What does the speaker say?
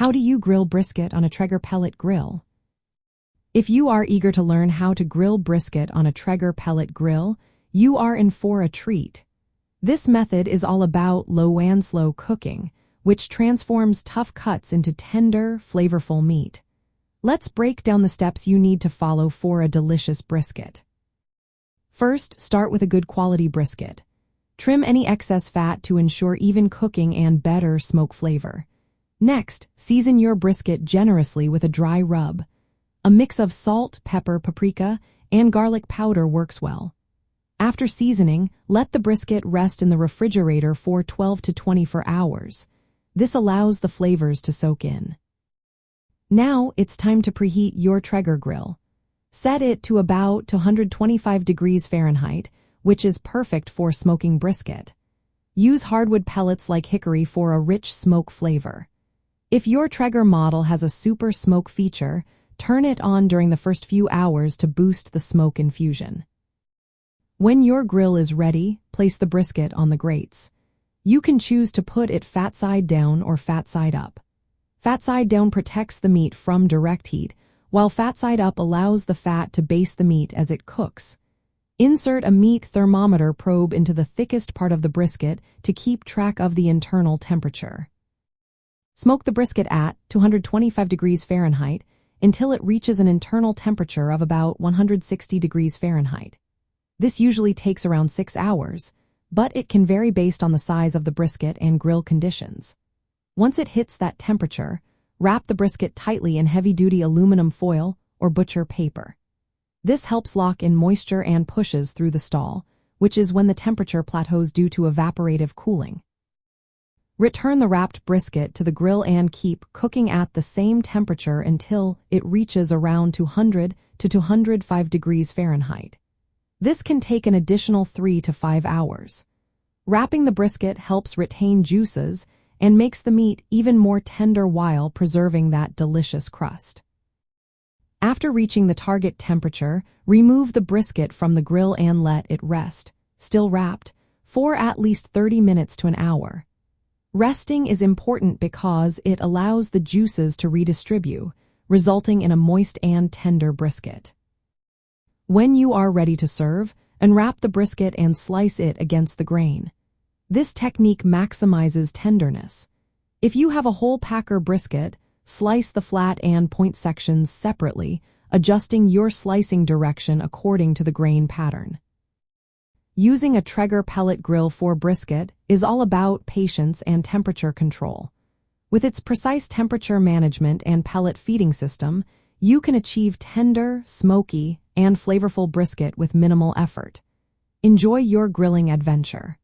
How do you grill brisket on a Traeger pellet grill? If you are eager to learn how to grill brisket on a Traeger pellet grill, you are in for a treat. This method is all about low and slow cooking, which transforms tough cuts into tender, flavorful meat. Let's break down the steps you need to follow for a delicious brisket. First, start with a good quality brisket. Trim any excess fat to ensure even cooking and better smoke flavor. Next, season your brisket generously with a dry rub. A mix of salt, pepper, paprika, and garlic powder works well. After seasoning, let the brisket rest in the refrigerator for 12 to 24 hours. This allows the flavors to soak in. Now it's time to preheat your Traeger grill. Set it to about 225 degrees Fahrenheit, which is perfect for smoking brisket. Use hardwood pellets like hickory for a rich smoke flavor. If your Traeger model has a super smoke feature, turn it on during the first few hours to boost the smoke infusion. When your grill is ready, place the brisket on the grates. You can choose to put it fat side down or fat side up. Fat side down protects the meat from direct heat, while fat side up allows the fat to baste the meat as it cooks. Insert a meat thermometer probe into the thickest part of the brisket to keep track of the internal temperature. Smoke the brisket at 225 degrees Fahrenheit until it reaches an internal temperature of about 160 degrees Fahrenheit. This usually takes around 6 hours, but it can vary based on the size of the brisket and grill conditions. Once it hits that temperature, wrap the brisket tightly in heavy-duty aluminum foil or butcher paper. This helps lock in moisture and pushes through the stall, which is when the temperature plateaus due to evaporative cooling. Return the wrapped brisket to the grill and keep cooking at the same temperature until it reaches around 200 to 205 degrees Fahrenheit. This can take an additional 3 to 5 hours. Wrapping the brisket helps retain juices and makes the meat even more tender while preserving that delicious crust. After reaching the target temperature, remove the brisket from the grill and let it rest, still wrapped, for at least 30 minutes to an hour. Resting is important because it allows the juices to redistribute, resulting in a moist and tender brisket. When you are ready to serve, unwrap the brisket and slice it against the grain. This technique maximizes tenderness. If you have a whole packer brisket, slice the flat and point sections separately, adjusting your slicing direction according to the grain pattern. Using a Traeger pellet grill for brisket is all about patience and temperature control. With its precise temperature management and pellet feeding system, you can achieve tender, smoky, and flavorful brisket with minimal effort. Enjoy your grilling adventure.